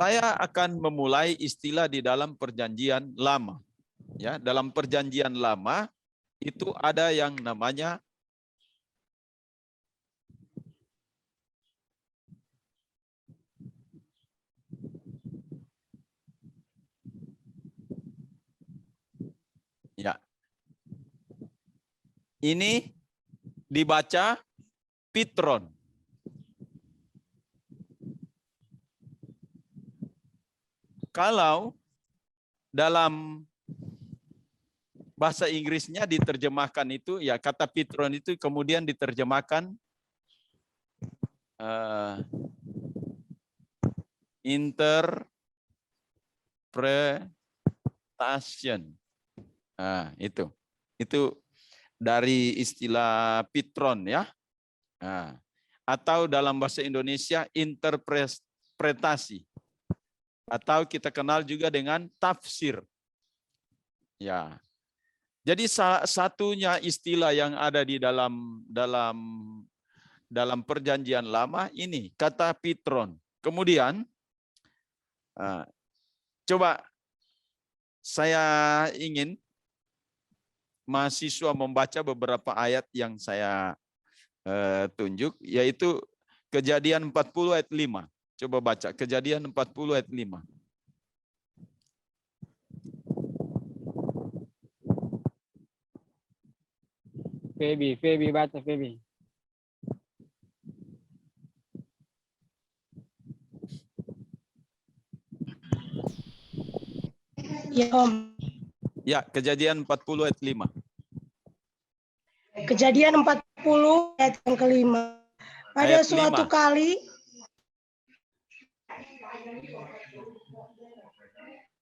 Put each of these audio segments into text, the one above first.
Saya akan memulai istilah di dalam perjanjian lama. Ya, dalam perjanjian lama itu ada yang namanya ya. Ini dibaca Pitron. Kalau dalam bahasa Inggrisnya diterjemahkan itu, ya kata Pitron itu kemudian diterjemahkan interpretation. Nah, itu dari istilah Pitron ya. Nah, atau dalam bahasa Indonesia interpretasi. Atau kita kenal juga dengan tafsir. Ya. Jadi satunya istilah yang ada di dalam perjanjian lama ini kata Pitron. Kemudian coba saya ingin mahasiswa membaca beberapa ayat yang saya tunjuk, yaitu Kejadian 40 ayat 5. Coba baca Kejadian 40 ayat 5. Febi baca Febi. Ya Om. Ya, Kejadian 40 ayat 5. Kejadian 40 ayat yang kelima. Pada Ayat suatu 5. kali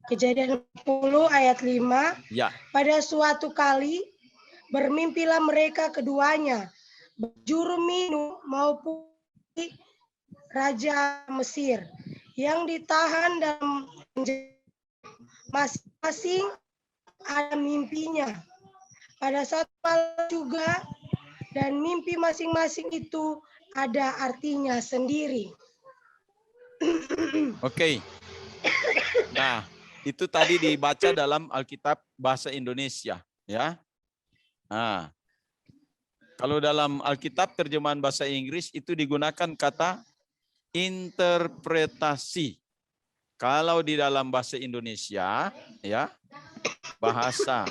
Kejadian 40 ayat 5. Ya. Pada suatu kali bermimpilah mereka keduanya, juru minum maupun raja Mesir, yang ditahan dalam masing-masing ada mimpinya. Pada satu malam juga, dan mimpi masing-masing itu ada artinya sendiri. Oke. Nah, itu tadi dibaca dalam Alkitab bahasa Indonesia, ya. Nah, kalau dalam Alkitab terjemahan bahasa Inggris itu digunakan kata interpretasi. Kalau di dalam bahasa Indonesia, ya, bahasa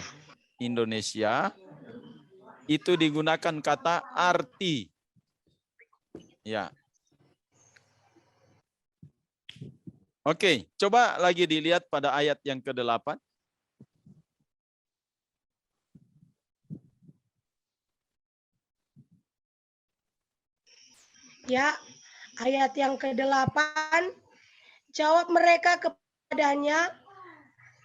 Indonesia itu digunakan kata arti. Ya. Oke, coba lagi dilihat pada ayat yang ke-8. Ya, ayat yang ke-8, jawab mereka kepadanya,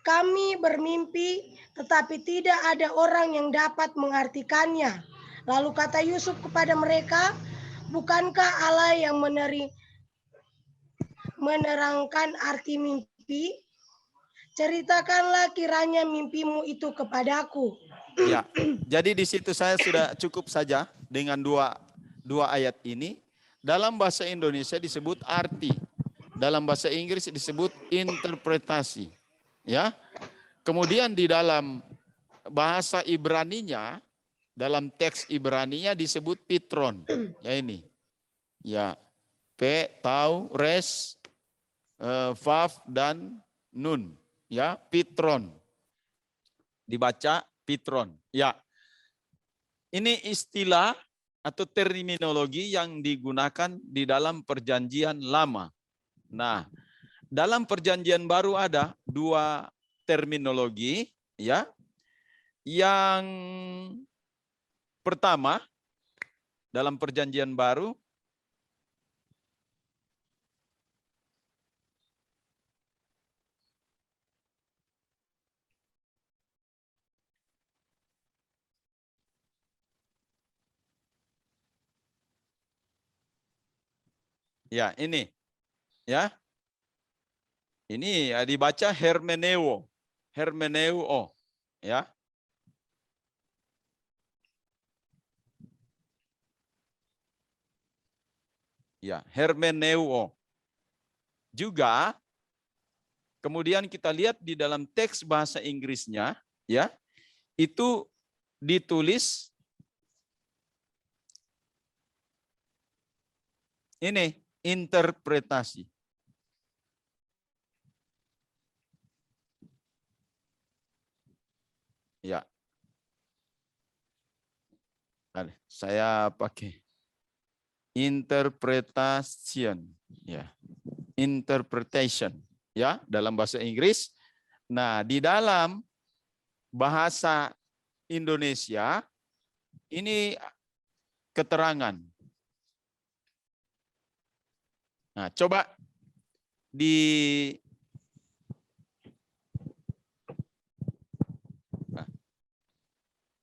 kami bermimpi, tetapi tidak ada orang yang dapat mengartikannya. Lalu kata Yusuf kepada mereka, bukankah Allah yang menerangkan arti mimpi? Ceritakanlah kiranya mimpimu itu kepadaku. Ya, jadi di situ saya sudah cukup saja dengan dua ayat ini. Dalam bahasa Indonesia disebut arti, dalam bahasa Inggris disebut interpretasi. Ya, kemudian di dalam bahasa Ibraninya, dalam teks Ibraninya disebut pitron. Ya ini, ya, p, tau, res, vav dan nun. Ya, pitron. Dibaca pitron. Ya, ini istilah atau terminologi yang digunakan di dalam perjanjian lama. Nah, dalam perjanjian baru ada dua terminologi, ya. Yang pertama dalam perjanjian baru ya ini, ya. Ini dibaca hermeneuo. Hermeneuo, ya. Ya, hermeneuo. Juga Kemudian kita lihat di dalam teks bahasa Inggrisnya, ya, itu ditulis ini interpretasi. Ya. Saya pakai interpretation, ya. Interpretation, ya, dalam bahasa Inggris. Nah, di dalam bahasa Indonesia ini keterangan. Nah, coba di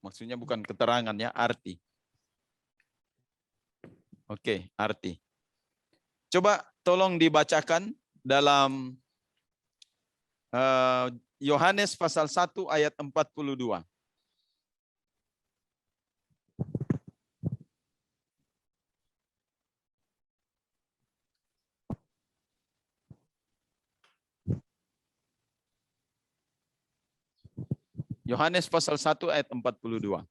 maksudnya bukan keterangan, ya, arti. Oke, arti. Coba tolong dibacakan dalam Yohanes pasal 1 ayat 42. Yohanes pasal 1 ayat 42.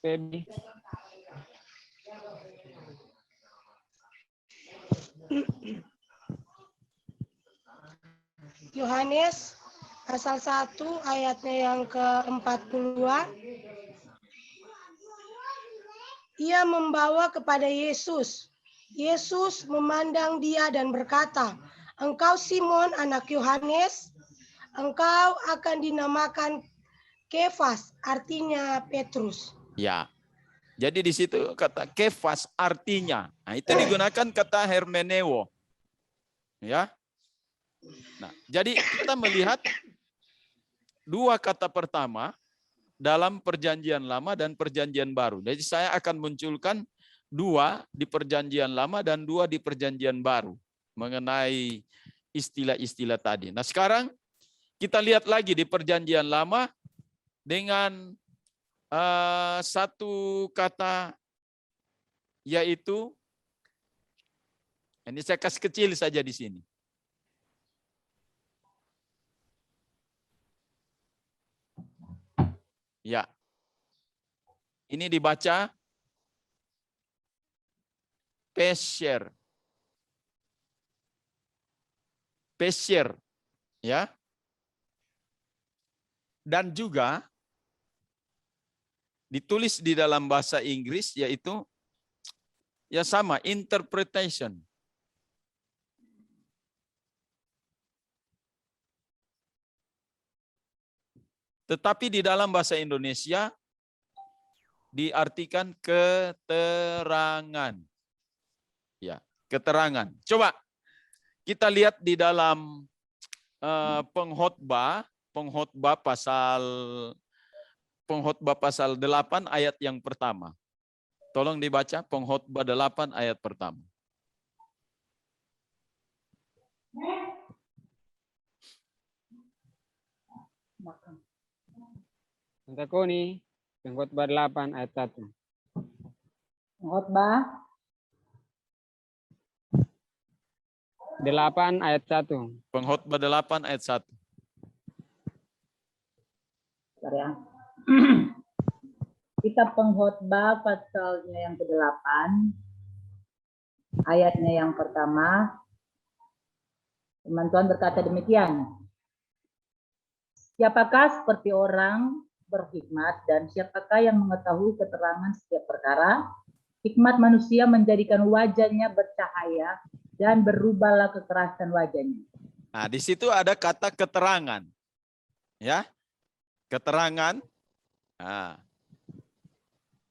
Feby. Yohanes pasal 1 ayatnya yang ke-42. Ia membawa kepada Yesus. Yesus memandang dia dan berkata, "Engkau Simon anak Yohanes, engkau akan dinamakan Kefas," artinya Petrus. Ya. Jadi di situ kata Kefas artinya. Nah, itu digunakan kata hermeneo. Ya. Nah, jadi kita melihat dua kata pertama dalam perjanjian lama dan perjanjian baru. Jadi saya akan munculkan dua di perjanjian lama dan dua di perjanjian baru mengenai istilah-istilah tadi. Nah, sekarang kita lihat lagi di perjanjian lama dengan satu kata, yaitu ini saya kasih kecil saja di sini. Ya. Ini dibaca pesher. Pesher, ya. Dan juga ditulis di dalam bahasa Inggris, yaitu ya sama, interpretation. Tetapi di dalam bahasa Indonesia diartikan keterangan. Ya, keterangan. Coba kita lihat di dalam pengkhotbah pasal 8 ayat yang pertama. Tolong dibaca pengkhotbah 8 ayat pertama. Antakoni, pengkhotbah 8 ayat 1. Pengkhotbah 8 ayat 1. Pengkhotbah 8 ayat 1. Bentar ya. Kitab Pengkhotbah pasalnya yang ke-8, ayatnya yang pertama. Firman Tuhan berkata demikian. Siapakah seperti orang berhikmat dan siapakah yang mengetahui keterangan setiap perkara? Hikmat manusia menjadikan wajahnya bercahaya dan berubahlah kekerasan wajahnya. Nah, di situ ada kata keterangan. Ya. Keterangan. Nah,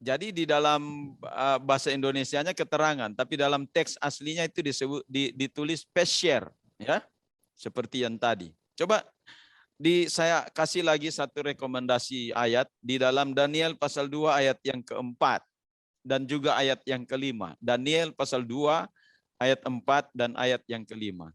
jadi di dalam bahasa Indonesianya keterangan, tapi dalam teks aslinya itu ditulis pesher, ya. Seperti yang tadi. Coba saya kasih lagi satu rekomendasi ayat di dalam Daniel pasal 2 ayat yang keempat dan juga ayat yang kelima. Daniel pasal 2 ayat 4 dan ayat yang kelima.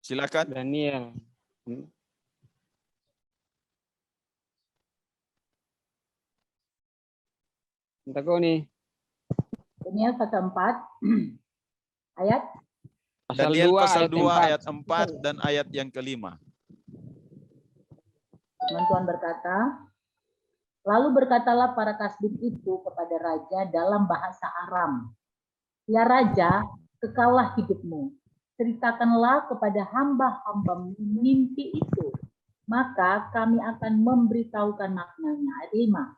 Silakan. Daniel. Entah kau nih. Daniel pasal 4 ayat Pasal Daniel 2 pasal ayat 2 4. ayat 4 dan ayat yang kelima. Tuhan berkata, lalu berkatalah para kasdim itu kepada raja dalam bahasa Aram, ya raja, kekalah hidupmu, ceritakanlah kepada hamba-hambamu mimpi itu, maka kami akan memberitahukan maknanya. Ayat 5.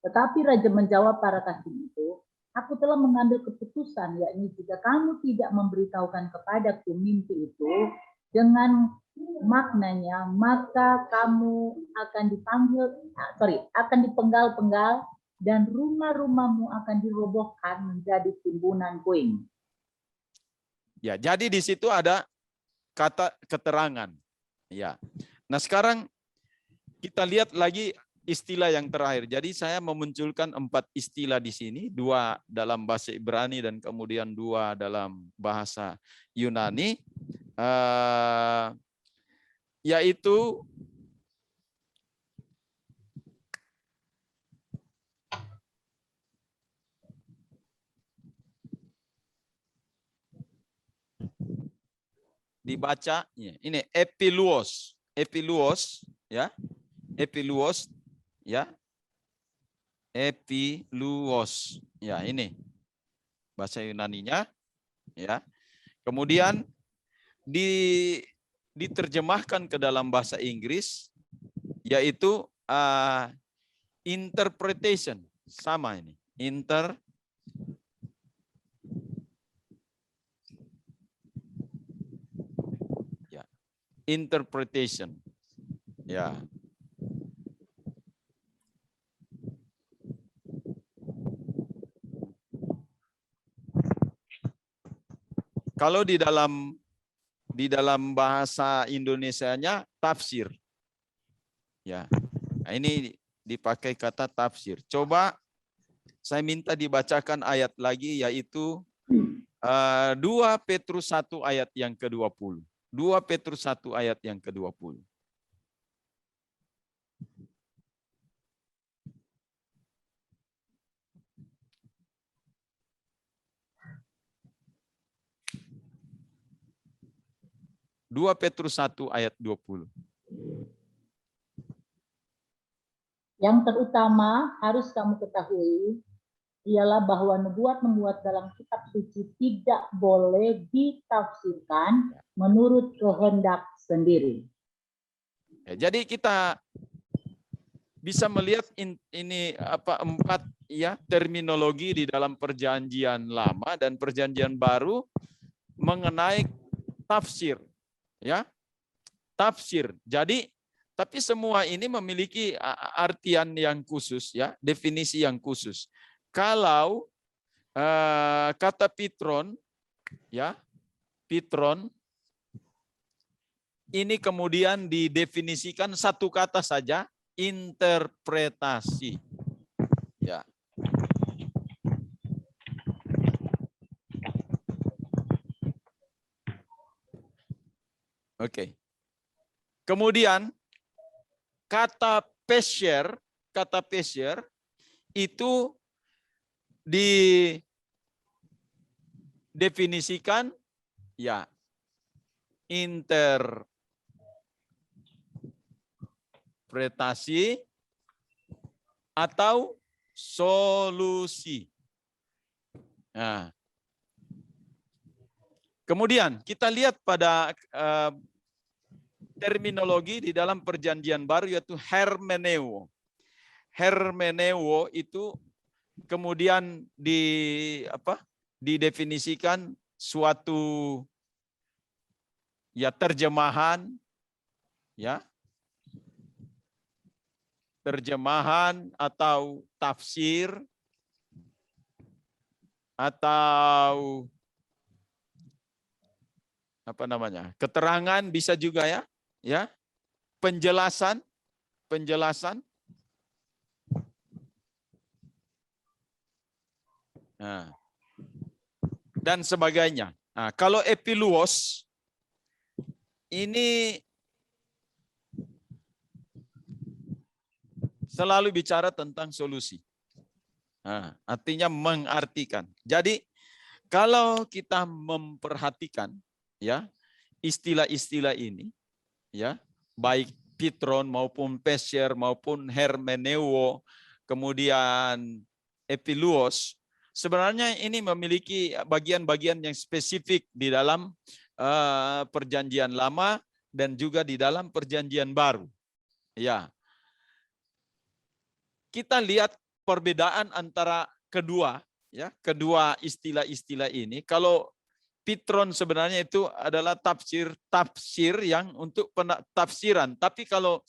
Tetapi raja menjawab para kasdim itu, aku telah mengambil keputusan, yakni jika kamu tidak memberitahukan kepadaku mimpi itu dengan maknanya, maka kamu akan dipenggal-penggal dan rumah-rumahmu akan dirobohkan menjadi timbunan puing. Ya, jadi di situ ada kata keterangan. Ya. Nah, sekarang kita lihat lagi istilah yang terakhir. Jadi saya memunculkan 4 istilah di sini, 2 dalam bahasa Ibrani dan kemudian 2 dalam bahasa Yunani. Yaitu dibaca ini epiluos ya, epiluos ya, epiluos ya, ini bahasa Yunaninya ya. Kemudian diterjemahkan ke dalam bahasa Inggris yaitu interpretation, sama ini, interpretation. Ya. Kalau di dalam bahasa Indonesianya tafsir. Ya. Nah, ini dipakai kata tafsir. Coba saya minta dibacakan ayat lagi, yaitu 2 Petrus 1 ayat yang ke-20. 2 Petrus 1 ayat yang ke-20. Dua Petrus 1 ayat 20. Yang terutama harus kamu ketahui ialah bahwa nubuat-nubuat dalam kitab suci tidak boleh ditafsirkan menurut kehendak sendiri. Ya, jadi kita bisa melihat ini 4 ya terminologi di dalam perjanjian lama dan perjanjian baru mengenai tafsir, ya. Tafsir. Jadi tapi semua ini memiliki artian yang khusus, ya, definisi yang khusus. Kalau kata pitron, ya, pitron ini kemudian didefinisikan satu kata saja, interpretasi. Ya. Oke. Kemudian kata pesher itu didefinisikan ya interpretasi atau solusi. Nah, kemudian kita lihat pada terminologi di dalam perjanjian baru yaitu hermeneuo. Hermeneuo itu kemudian didefinisikan suatu ya terjemahan, ya, terjemahan atau tafsir atau keterangan bisa juga, ya, ya, penjelasan nah, dan sebagainya. Nah, kalau epiluos ini selalu bicara tentang solusi. Nah, artinya mengartikan. Jadi kalau kita memperhatikan ya istilah-istilah ini ya, baik Pitron maupun Pesher maupun hermeneuo, kemudian epiluos, sebenarnya ini memiliki bagian-bagian yang spesifik di dalam perjanjian lama dan juga di dalam perjanjian baru. Ya. Kita lihat perbedaan antara kedua istilah-istilah ini. Kalau Pitron sebenarnya itu adalah tafsir yang untuk tafsiran. Tapi kalau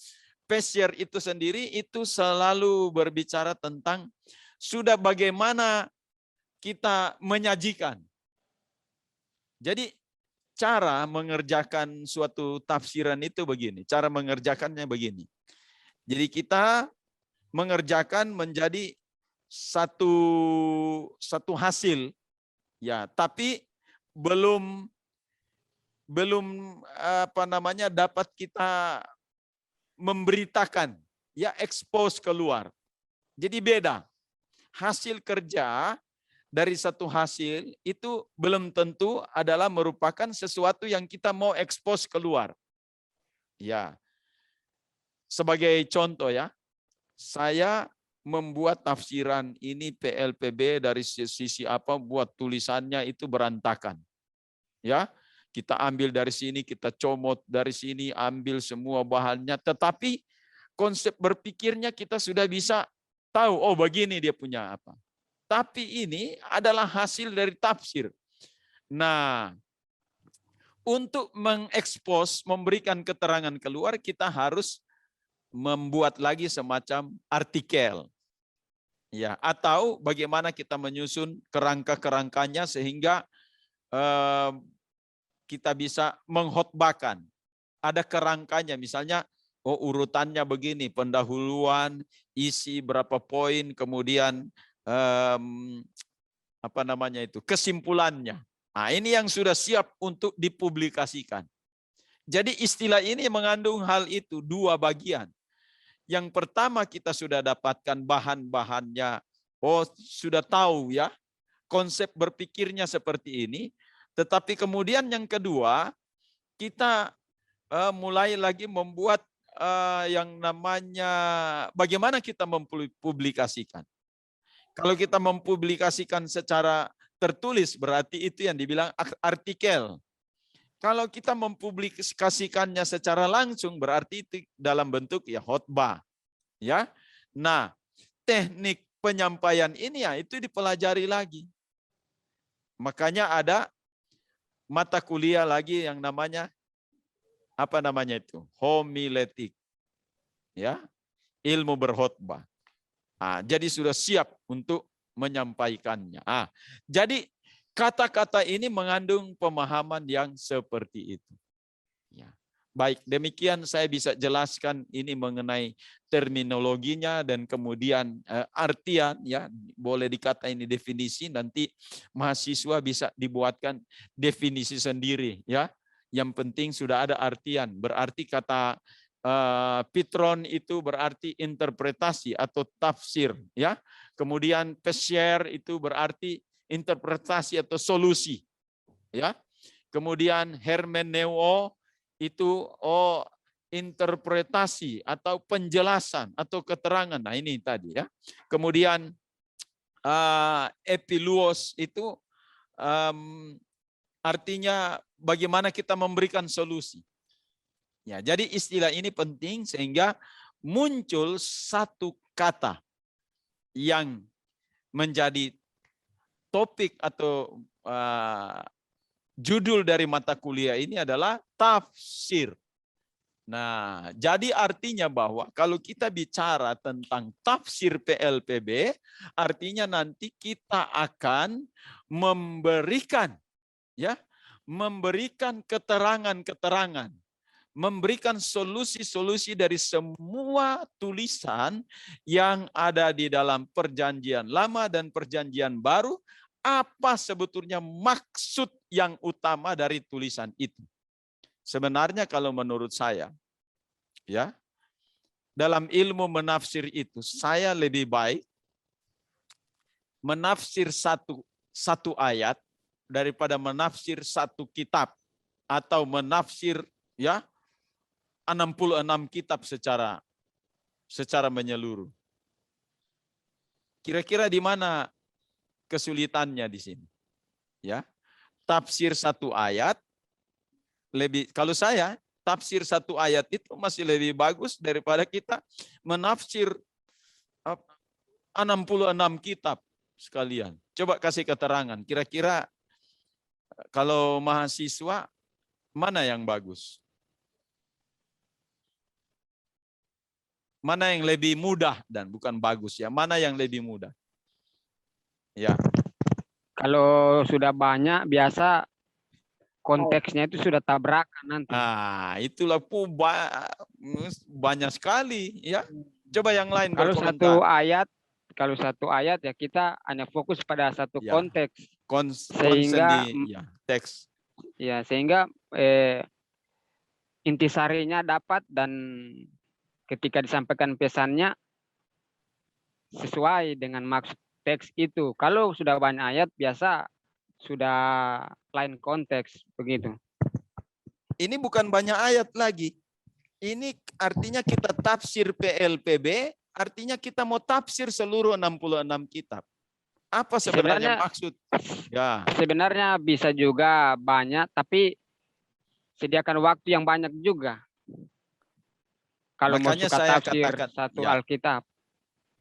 Pesher itu sendiri itu selalu berbicara tentang sudah bagaimana kita menyajikan. Jadi cara mengerjakan suatu tafsiran itu begini. Cara mengerjakannya begini. Jadi kita mengerjakan menjadi satu hasil, ya, tapi belum dapat kita memberitakan, ya, expose keluar. Jadi beda. Hasil kerja dari satu hasil itu belum tentu adalah merupakan sesuatu yang kita mau expose keluar. Ya. Sebagai contoh ya, saya membuat tafsiran ini PLPB dari sisi apa, buat tulisannya itu berantakan. Ya, kita ambil dari sini, kita comot dari sini, ambil semua bahannya, tetapi konsep berpikirnya kita sudah bisa tahu, oh begini dia punya apa. Tapi ini adalah hasil dari tafsir. Nah, untuk mengekspos, memberikan keterangan keluar, kita harus membuat lagi semacam artikel. Ya, atau bagaimana kita menyusun kerangka-kerangkanya sehingga kita bisa mengkhotbahkan. Ada kerangkanya, misalnya oh urutannya begini, pendahuluan, isi berapa poin, kemudian kesimpulannya. Nah, ini yang sudah siap untuk dipublikasikan. Jadi istilah ini mengandung hal itu, dua bagian. Yang pertama kita sudah dapatkan bahan-bahannya, oh sudah tahu ya, konsep berpikirnya seperti ini. Tetapi kemudian yang kedua, kita mulai lagi membuat yang namanya bagaimana kita mempublikasikan. Kalau kita mempublikasikan secara tertulis berarti itu yang dibilang artikel. Kalau kita mempublikasikannya secara langsung berarti itu dalam bentuk ya khotbah. Ya. Nah, teknik penyampaian ini ya itu dipelajari lagi. Makanya ada mata kuliah lagi yang namanya homiletik. Ya. Ilmu berkhotbah. Nah, jadi sudah siap untuk menyampaikannya. Nah, jadi kata-kata ini mengandung pemahaman yang seperti itu. Ya. Baik, demikian saya bisa jelaskan ini mengenai terminologinya dan kemudian artian, ya, boleh dikata ini definisi, nanti mahasiswa bisa dibuatkan definisi sendiri, ya. Yang penting sudah ada artian, berarti kata Pitron itu berarti interpretasi atau tafsir, ya. Kemudian Pesher itu berarti interpretasi atau solusi, ya. Kemudian hermeneuo itu interpretasi atau penjelasan atau keterangan. Nah, ini tadi ya. Kemudian epiluos itu artinya bagaimana kita memberikan solusi. Ya, jadi istilah ini penting sehingga muncul satu kata yang menjadi topik atau judul dari mata kuliah ini adalah tafsir. Nah, jadi artinya bahwa kalau kita bicara tentang tafsir PLPB, artinya nanti kita akan memberikan, ya, memberikan keterangan-keterangan, memberikan solusi-solusi dari semua tulisan yang ada di dalam perjanjian lama dan perjanjian baru, apa sebetulnya maksud yang utama dari tulisan itu. Sebenarnya kalau menurut saya, ya, dalam ilmu menafsir itu, saya lebih baik menafsir satu ayat daripada menafsir satu kitab atau menafsir, ya, 66 kitab secara menyeluruh. Kira-kira di mana kesulitannya di sini? Ya, tafsir satu ayat lebih, kalau saya tafsir satu ayat itu masih lebih bagus daripada kita menafsir 66 kitab sekalian. Coba kasih keterangan. Kira-kira kalau mahasiswa mana yang bagus? Mana yang lebih mudah dan bukan bagus ya? Mana yang lebih mudah? Ya. Kalau sudah banyak, biasa konteksnya itu sudah tabrakan nanti. Itulah banyak sekali ya. Coba yang lain Kalau berkomentar. kalau satu ayat ya kita hanya fokus pada satu Ya. konteks. Sehingga ya, teks. Ya, sehingga intisarinya dapat dan ketika disampaikan pesannya sesuai dengan maksud teks itu. Kalau sudah banyak ayat biasa sudah lain konteks begitu. Ini bukan banyak ayat lagi. Ini artinya kita tafsir PLPB, artinya kita mau tafsir seluruh 66 kitab. Apa sebenarnya maksud? Ya. Sebenarnya bisa juga banyak, tapi sediakan waktu yang banyak juga. Kalau Makanya mau suka saya tafsir katakan, satu ya, Alkitab.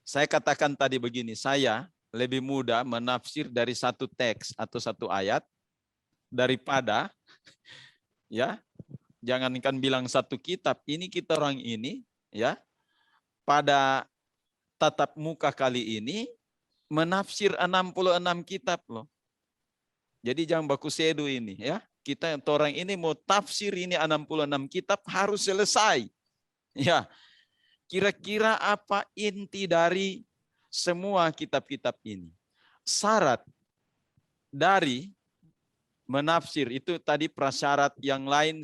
Saya katakan tadi begini, saya lebih mudah menafsir dari satu teks atau satu ayat daripada, ya, jangankan bilang satu kitab, ini kita orang ini, ya, pada tatap muka kali ini menafsir 66 kitab loh. Jadi jangan baku sedu ini, ya. Kita orang ini mau tafsir ini 66 kitab harus selesai. Ya. Kira-kira apa inti dari semua kitab-kitab ini? Syarat dari menafsir itu tadi prasyarat yang lain,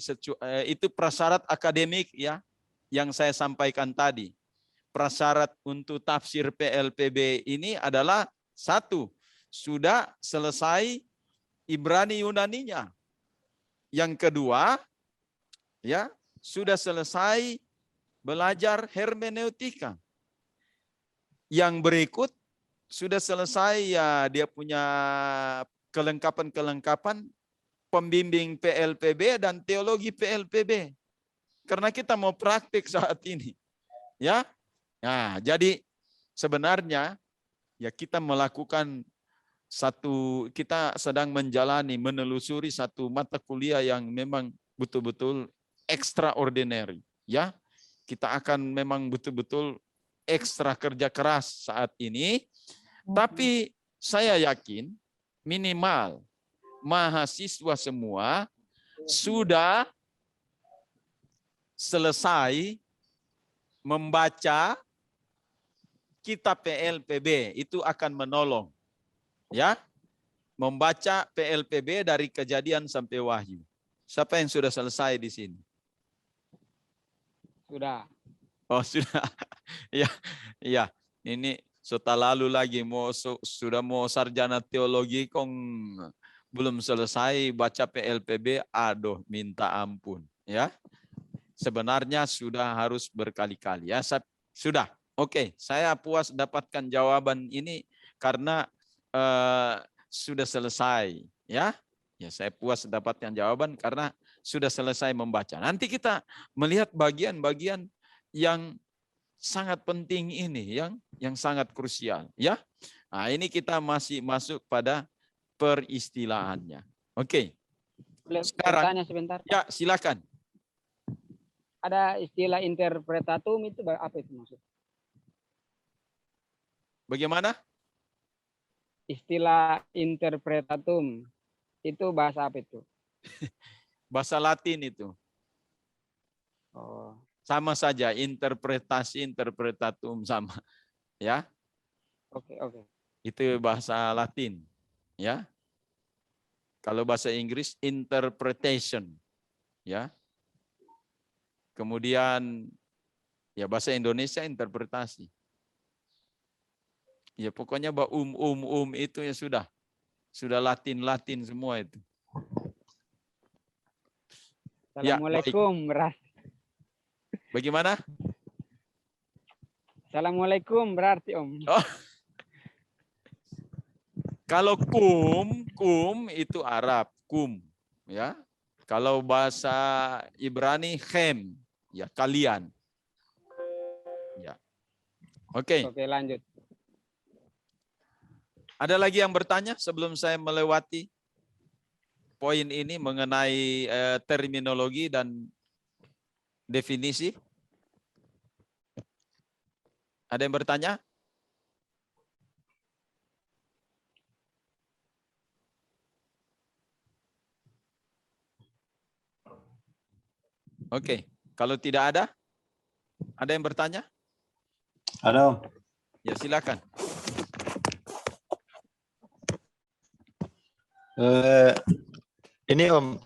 itu prasyarat akademik ya yang saya sampaikan tadi. Prasyarat untuk tafsir PLPB ini adalah satu, sudah selesai Ibrani Yunaninya. Yang kedua, ya, sudah selesai belajar hermeneutika. Yang berikut sudah selesai ya dia punya kelengkapan-kelengkapan pembimbing PLPB dan teologi PLPB. Karena kita mau praktik saat ini. Ya. Nah, jadi sebenarnya ya kita melakukan kita sedang menelusuri satu mata kuliah yang memang betul-betul extraordinary, ya. Kita akan memang betul-betul ekstra kerja keras saat ini, tapi saya yakin minimal mahasiswa semua sudah selesai membaca kitab PLPB, itu akan menolong. Ya, membaca PLPB dari Kejadian sampai Wahyu. Siapa yang sudah selesai di sini? Sudah. Oh, sudah. Ya, ya. Ini setelah lalu lagi sudah mau sarjana teologi kong belum selesai baca PLPB, aduh minta ampun, ya. Sebenarnya sudah harus berkali-kali ya. Sudah. Oke, saya puas dapatkan jawaban ini karena sudah selesai, ya. Ya, saya puas dapatkan jawaban karena sudah selesai membaca. Nanti kita melihat bagian-bagian yang sangat penting ini, yang sangat krusial, ya. Nah, ini kita masih masuk pada peristilahannya. Oke. Sekarang, tanya sebentar. Ya, silakan. Ada istilah interpretatum itu apa itu maksud? Bagaimana? Istilah interpretatum itu bahasa apa itu? Bahasa Latin itu. Oh. Sama saja, interpretatum sama. Ya. Oke. Itu bahasa Latin. Ya. Kalau bahasa Inggris interpretation, ya. Kemudian ya bahasa Indonesia interpretasi. Ya pokoknya itu ya sudah Latin semua itu. Ya, baik. Assalamualaikum, berarti. Bagaimana? Assalamualaikum berarti Om. Oh. Kalau kum itu Arab, kum, ya. Kalau bahasa Ibrani khem, ya kalian. Ya. Oke. Oke, lanjut. Ada lagi yang bertanya sebelum saya melewati poin ini mengenai terminologi dan definisi? Ada yang bertanya? Oke, kalau tidak ada yang bertanya? Ada, Om. Ya, silakan. Ini Om,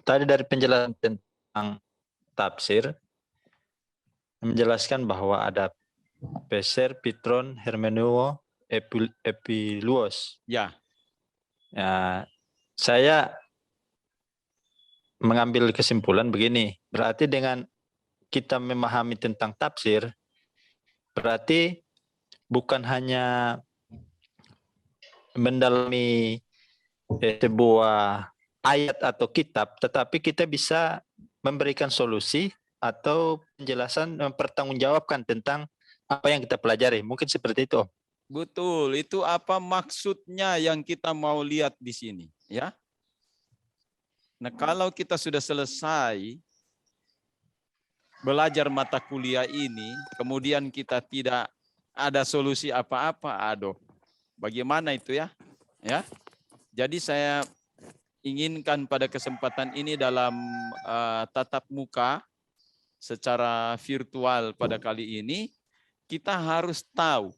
tadi dari penjelasan tentang tafsir, menjelaskan bahwa ada peser, pitron, hermeneuo, epiluos. Ya. Ya, saya mengambil kesimpulan begini, berarti dengan kita memahami tentang tafsir, berarti bukan hanya mendalami sebuah ayat atau kitab, tetapi kita bisa memberikan solusi atau penjelasan, mempertanggungjawabkan tentang apa yang kita pelajari. Mungkin seperti itu. Betul, itu apa maksudnya yang kita mau lihat di sini, ya. Nah, kalau kita sudah selesai belajar mata kuliah ini, kemudian kita tidak ada solusi apa-apa, aduh, bagaimana itu ya? Ya. Jadi saya inginkan pada kesempatan ini dalam tatap muka secara virtual pada kali ini, kita harus tahu.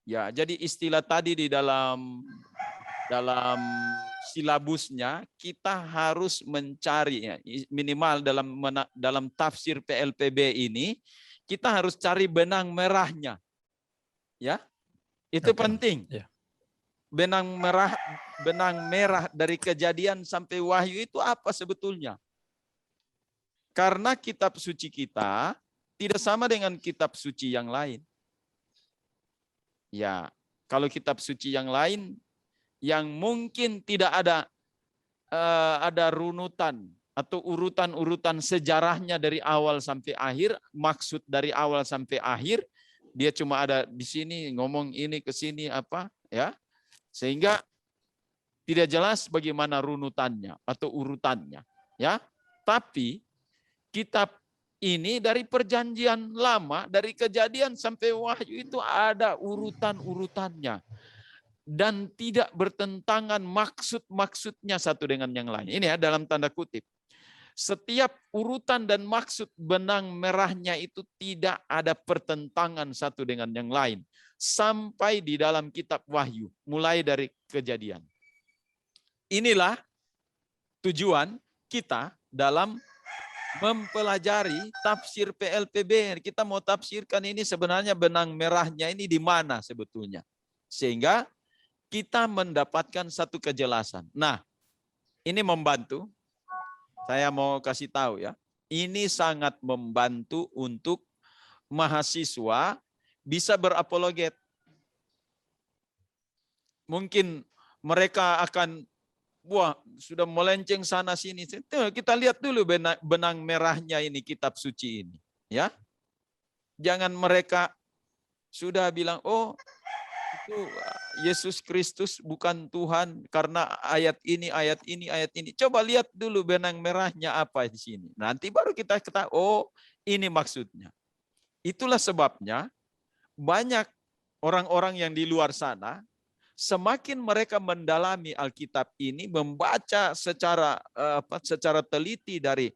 Ya, jadi istilah tadi di dalam silabusnya kita harus mencari, ya, minimal dalam tafsir PLPB ini kita harus cari benang merahnya, ya, itu penting. Ya. Benang merah dari Kejadian sampai Wahyu itu apa sebetulnya? Karena kitab suci kita tidak sama dengan kitab suci yang lain. Ya, kalau kitab suci yang lain yang mungkin tidak ada runutan atau urutan-urutan sejarahnya dari awal sampai akhir, maksud dari awal sampai akhir, dia cuma ada di sini ngomong ini ke sini apa, ya. Sehingga tidak jelas bagaimana runutannya atau urutannya, ya. Tapi kitab ini dari perjanjian lama, dari Kejadian sampai Wahyu itu ada urutan-urutannya. Dan tidak bertentangan maksud-maksudnya satu dengan yang lain. Ini ya dalam tanda kutip. Setiap urutan dan maksud benang merahnya itu tidak ada pertentangan satu dengan yang lain. Sampai di dalam kitab Wahyu, mulai dari Kejadian. Inilah tujuan kita dalam mempelajari tafsir PLPB. Kita mau tafsirkan ini sebenarnya benang merahnya ini di mana sebetulnya. Sehingga kita mendapatkan satu kejelasan. Nah, ini membantu. Saya mau kasih tahu ya. Ini sangat membantu untuk mahasiswa bisa berapologet. Mungkin mereka akan, wah sudah melenceng sana sini. Kita lihat dulu benang merahnya ini kitab suci ini. Ya, jangan mereka sudah bilang, oh itu Yesus Kristus bukan Tuhan karena ayat ini, ayat ini, ayat ini. Coba lihat dulu benang merahnya apa di sini. Nanti baru kita ketahui, oh ini maksudnya. Itulah sebabnya banyak orang-orang yang di luar sana, semakin mereka mendalami Alkitab ini, membaca secara teliti dari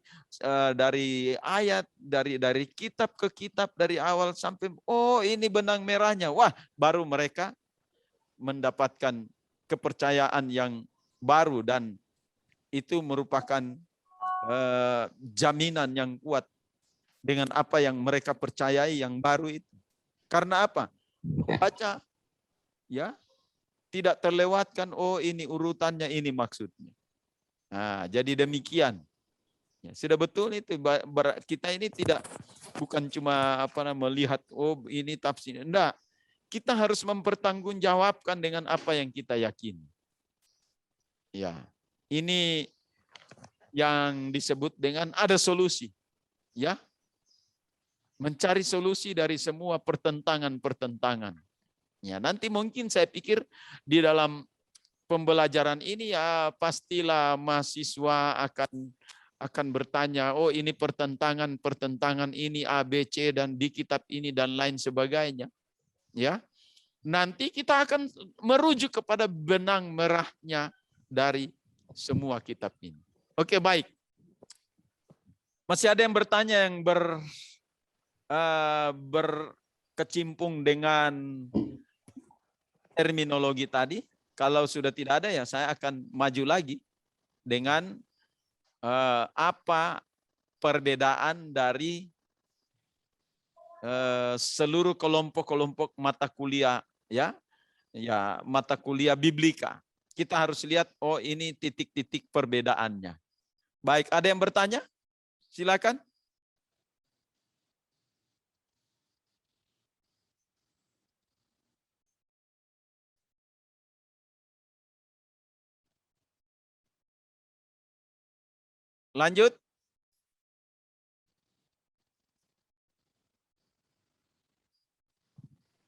ayat, dari kitab ke kitab, dari awal sampai, oh ini benang merahnya. Wah, baru mereka mendapatkan kepercayaan yang baru dan itu merupakan jaminan yang kuat dengan apa yang mereka percayai yang baru itu. Karena apa? Baca ya, tidak terlewatkan, oh ini urutannya, ini maksudnya. Nah, jadi demikian. Ya, sudah betul itu, kita ini bukan cuma melihat oh ini tafsir. Enggak. Kita harus mempertanggungjawabkan dengan apa yang kita yakini. Ya, ini yang disebut dengan ada solusi. Ya, mencari solusi dari semua pertentangan-pertentangan. Ya, nanti mungkin saya pikir di dalam pembelajaran ini ya pastilah mahasiswa akan bertanya, oh ini pertentangan ini A, B, C dan di kitab ini dan lain sebagainya. Ya, nanti kita akan merujuk kepada benang merahnya dari semua kitab ini. Oke, baik. Masih ada yang bertanya yang berkecimpung dengan terminologi tadi? Kalau sudah tidak ada ya saya akan maju lagi dengan apa perbedaan dari seluruh kelompok-kelompok mata kuliah ya mata kuliah biblika. Kita harus lihat oh ini titik-titik perbedaannya. Baik, ada yang bertanya? Silakan. Lanjut.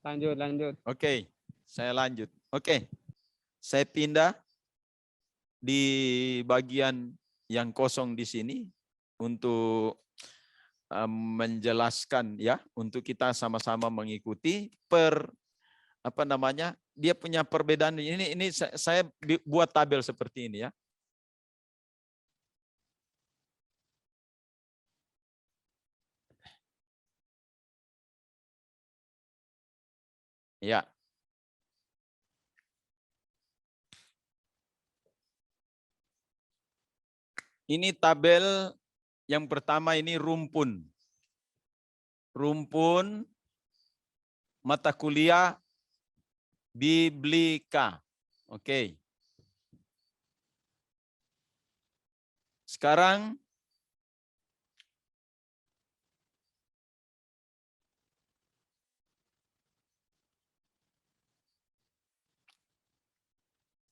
Lanjut. Oke, saya lanjut. Oke, saya pindah di bagian yang kosong di sini untuk menjelaskan ya, untuk kita sama-sama mengikuti dia punya perbedaan ini saya buat tabel seperti ini ya. Ya. Ini tabel yang pertama ini rumpun. Rumpun mata kuliah biblika. Oke. Sekarang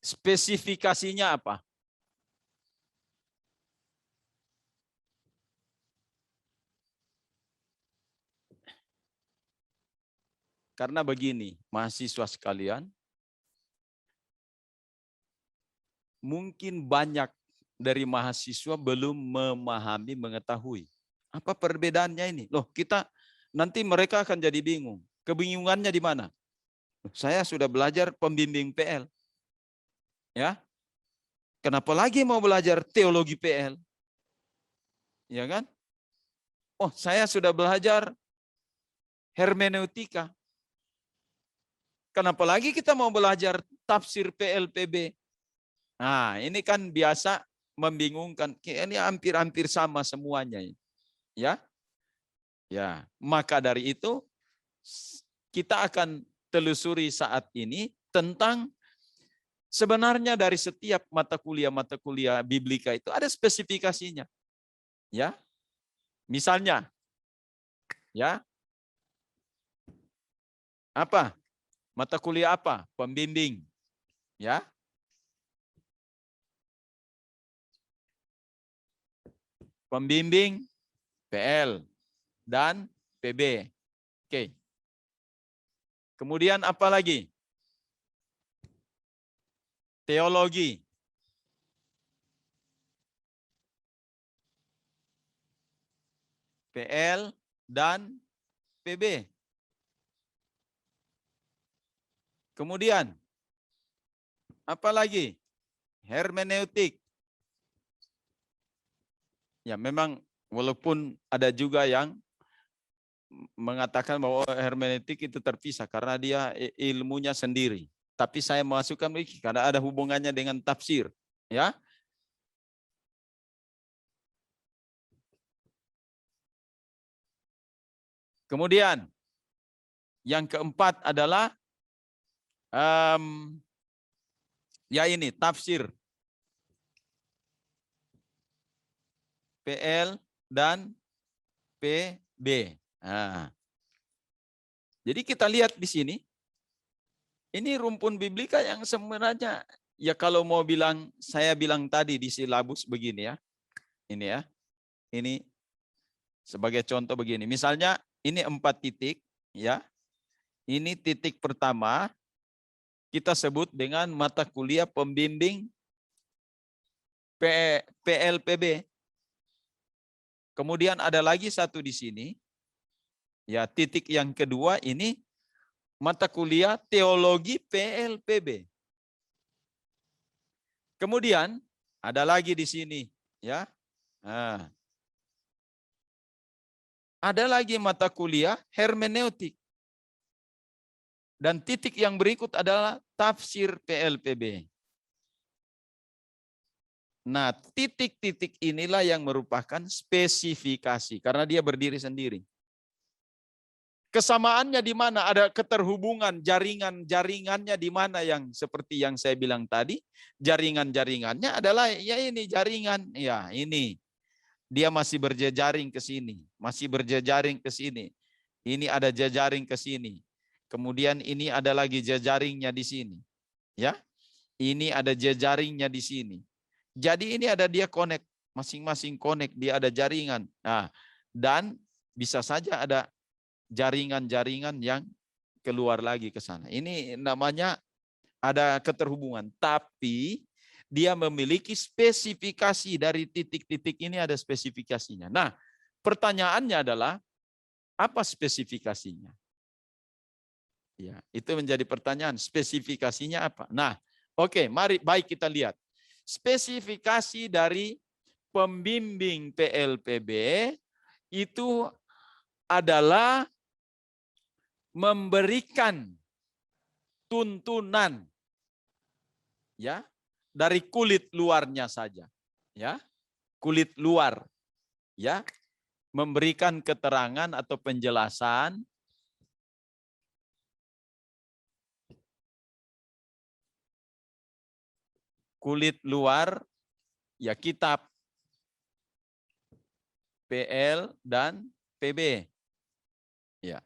spesifikasinya apa? Karena begini, mahasiswa sekalian, mungkin banyak dari mahasiswa belum memahami, mengetahui apa perbedaannya ini. Loh, nanti mereka akan jadi bingung. Kebingungannya di mana? Saya sudah belajar pembimbing PL. Ya. Kenapa lagi mau belajar teologi PL? Ya kan? Oh, saya sudah belajar hermeneutika. Kenapa lagi kita mau belajar tafsir PLPB? Nah, ini kan biasa membingungkan. Ini hampir-hampir sama semuanya. Ya. Ya, maka dari itu kita akan telusuri saat ini tentang sebenarnya dari setiap mata kuliah biblika itu ada spesifikasinya. Ya. Misalnya ya. Apa? Mata kuliah apa? Pembimbing. Ya. Pembimbing PL dan PB. Oke. Kemudian apa lagi? Teologi. PL dan PB. Kemudian apa lagi? Hermeneutik. Ya, memang walaupun ada juga yang mengatakan bahwa hermeneutik itu terpisah karena dia ilmunya sendiri. Tapi saya masukkan begini karena ada hubungannya dengan tafsir, ya. Kemudian yang keempat adalah ya ini tafsir PL dan PB. Nah, jadi kita lihat di sini, ini rumpun biblika yang sebenarnya, ya kalau mau bilang, saya bilang tadi di silabus begini ya, ini ya, ini sebagai contoh begini, misalnya ini 4 titik, ya, ini titik pertama, kita sebut dengan mata kuliah pembimbing PLPB. Kemudian ada lagi satu di sini, ya titik yang kedua ini mata kuliah teologi PLPB. Kemudian ada lagi di sini, ya. Nah, ada lagi mata kuliah hermeneutik. Dan titik yang berikut adalah tafsir PLPB. Nah, titik-titik inilah yang merupakan spesifikasi karena dia berdiri sendiri. Kesamaannya di mana? Ada keterhubungan jaringannya di mana yang seperti yang saya bilang tadi, jaringannya adalah ya ini jaringan, ya ini. Dia masih berjejaring ke sini, masih berjejaring ke sini. Ini ada jejaring ke sini. Kemudian ini ada lagi jejaringnya di sini. Ya. Ini ada jejaringnya di sini. Jadi ini ada dia connect, masing-masing connect, dia ada jaringan. Nah, dan bisa saja ada jaringan-jaringan yang keluar lagi ke sana. Ini namanya ada keterhubungan, tapi dia memiliki spesifikasi dari titik-titik ini, ada spesifikasinya. Nah, pertanyaannya adalah apa spesifikasinya? Ya, itu menjadi pertanyaan. Spesifikasinya apa? Nah, oke, mari baik kita lihat. Spesifikasi dari pembimbing PLPB itu adalah memberikan tuntunan, ya, dari kulit luarnya saja, ya, kulit luar, ya, memberikan keterangan atau penjelasan kulit luar, ya kitab PL dan PB, ya.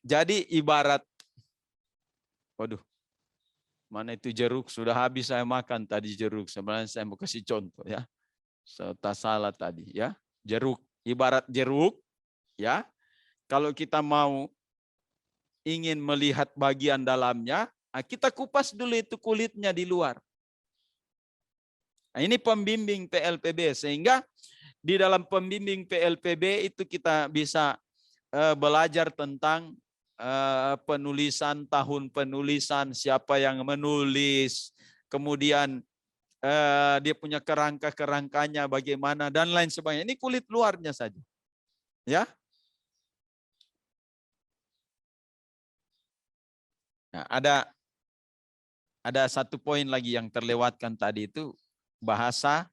Jadi ibarat, waduh, mana itu jeruk, sudah habis saya makan tadi jeruk. Sebenarnya saya mau kasih contoh ya. Tak salah tadi ya. Jeruk, ibarat jeruk ya. Kalau kita mau ingin melihat bagian dalamnya, kita kupas dulu itu kulitnya di luar. Nah, ini pembimbing PLPB, sehingga di dalam pembimbing PLPB itu kita bisa belajar tentang penulisan, tahun penulisan, siapa yang menulis, kemudian dia punya kerangka-kerangkanya bagaimana dan lain sebagainya. Ini kulit luarnya saja. Ya. Nah, ada satu poin lagi yang terlewatkan tadi, itu bahasa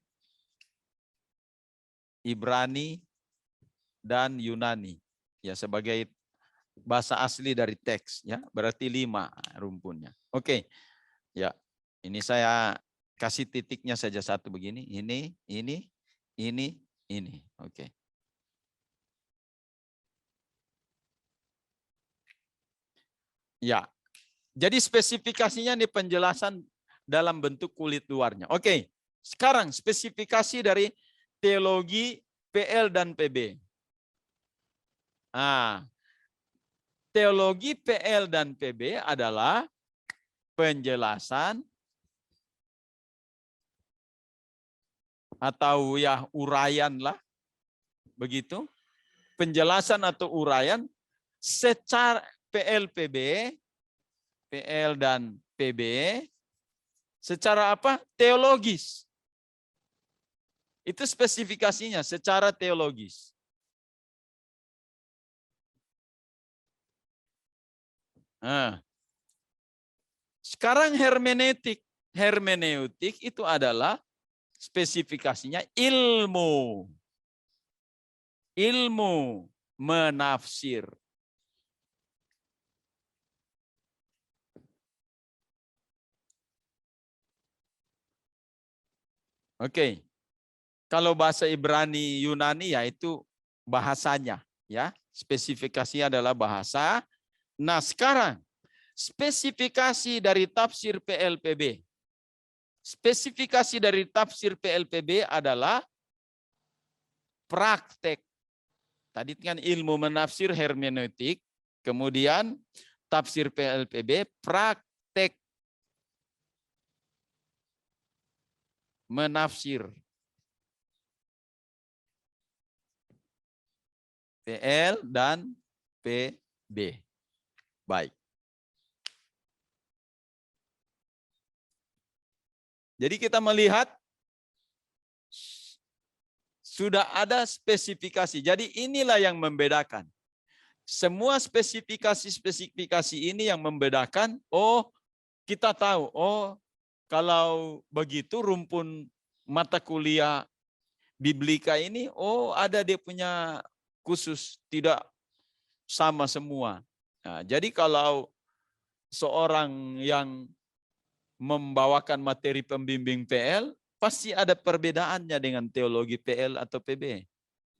Ibrani dan Yunani. Ya, sebagai bahasa asli dari teks, ya, berarti 5 rumpunnya. Oke. Ya. Ini saya kasih titiknya saja satu begini, ini. Oke. Ya. Jadi spesifikasinya ini penjelasan dalam bentuk kulit luarnya. Oke. Sekarang spesifikasi dari teologi PL dan PB. Nah, teologi PL dan PB adalah penjelasan atau ya uraian lah, begitu, penjelasan atau uraian secara PLPB, PL dan PB secara apa? Teologis. Itu spesifikasinya secara teologis. Nah, Sekarang hermeneutik. Hermeneutik itu adalah spesifikasinya ilmu. Ilmu menafsir. Oke. Kalau bahasa Ibrani Yunani yaitu bahasanya, ya. Spesifikasinya adalah bahasa. Nah, sekarang spesifikasi dari tafsir PLPB. Spesifikasi dari tafsir PLPB adalah praktek. Tadi kan ilmu menafsir hermeneutik, kemudian tafsir PLPB praktek menafsir. PL dan PB. Baik. Jadi kita melihat sudah ada spesifikasi. Jadi inilah yang membedakan. Semua spesifikasi ini yang membedakan, oh kita tahu, oh kalau begitu rumpun mata kuliah Biblika ini, oh ada dia punya khusus, tidak sama semua. Nah, jadi kalau seorang yang membawakan materi pembimbing PL, pasti ada perbedaannya dengan teologi PL atau PB.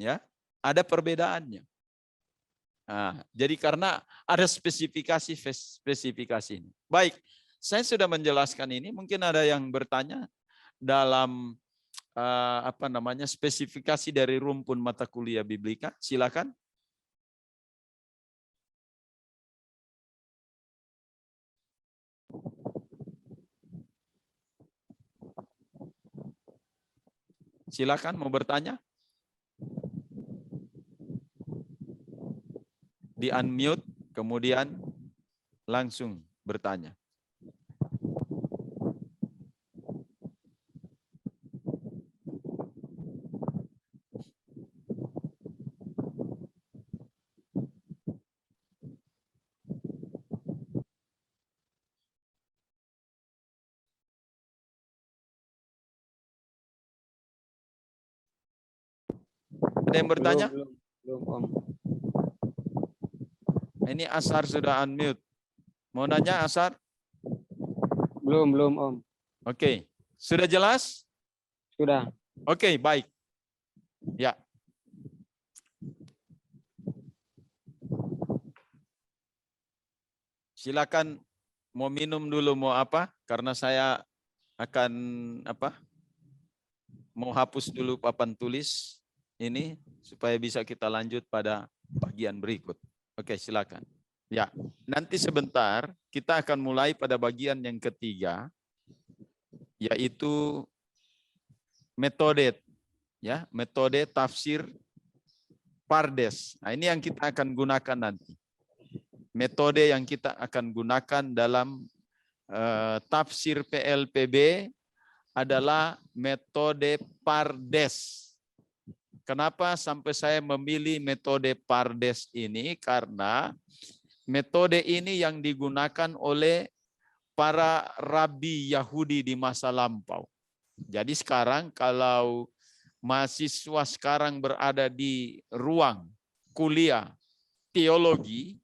Ya, ada perbedaannya. Nah, jadi karena ada spesifikasi ini. Baik, saya sudah menjelaskan ini. Mungkin ada yang bertanya dalam spesifikasi dari rumpun mata kuliah Biblika. Silakan. Silakan mau bertanya. Di unmute, kemudian langsung bertanya. Ada yang bertanya? Belum, Om. Ini Asar sudah unmute. Mau nanya Asar? Belum, Om. Oke. Sudah jelas? Sudah. Oke, baik. Ya. Silakan mau minum dulu mau apa? Karena saya akan mau hapus dulu papan tulis ini supaya bisa kita lanjut pada bagian berikut. Oke, silakan. Ya, nanti sebentar kita akan mulai pada bagian yang ketiga, yaitu metode, ya, metode tafsir Pardes. Nah, ini yang kita akan gunakan nanti. Metode yang kita akan gunakan dalam tafsir PLPB adalah metode Pardes. Kenapa sampai saya memilih metode Pardes ini? Karena metode ini yang digunakan oleh para rabi Yahudi di masa lampau. Jadi sekarang kalau mahasiswa sekarang berada di ruang kuliah teologi,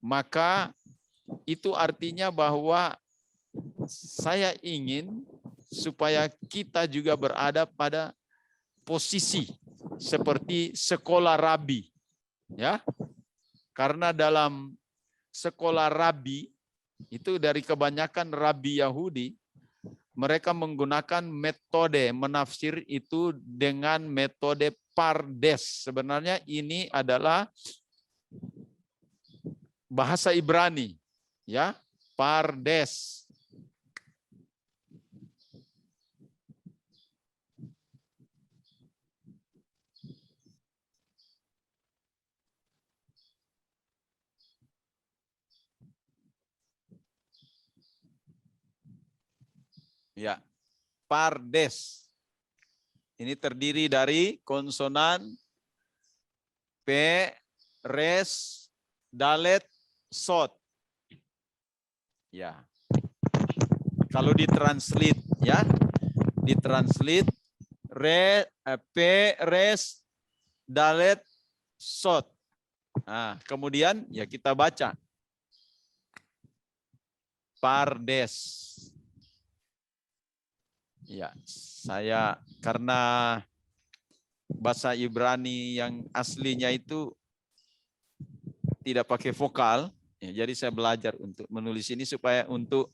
maka itu artinya bahwa saya ingin supaya kita juga berada pada posisi seperti sekolah rabi, ya, karena dalam sekolah rabi itu dari kebanyakan rabi Yahudi mereka menggunakan metode menafsir itu dengan metode Pardes. Sebenarnya ini adalah bahasa Ibrani, ya, Pardes. Ya, Pardes. Ini terdiri dari konsonan P, Res, Dalet, Sot. Ya. Kalau ditranslate ya, ditranslate P, res, dalet, sot. Nah, kemudian ya kita baca. Pardes. Ya, saya karena bahasa Ibrani yang aslinya itu tidak pakai vokal, ya, jadi saya belajar untuk menulis ini supaya untuk